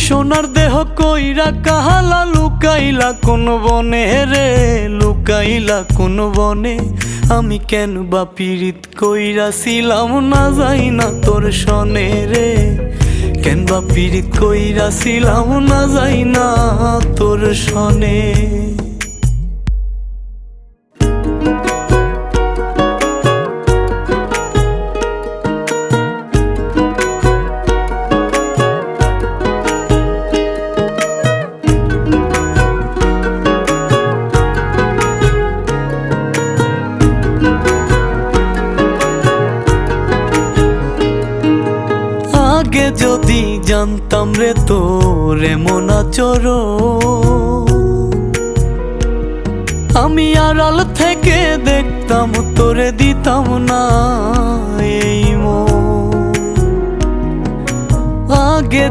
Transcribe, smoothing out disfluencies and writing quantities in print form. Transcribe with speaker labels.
Speaker 1: সোনার দেহ কইরা কাহালা লুকাইলা কোন বনে রে, লুকাইলা কোন বনে। আমি কেন বা পীড়িত কইরাছিলাম না যাই না তোর সনে রে, কেন বা পীড়িত কইরাছিলাম না যাই না তোর সনে। আগে যদি জানতাম রে তোর এমন আচরণ, আমি আড়াল থেকে দেখতাম তোরে দিতাম না এই মন। আগে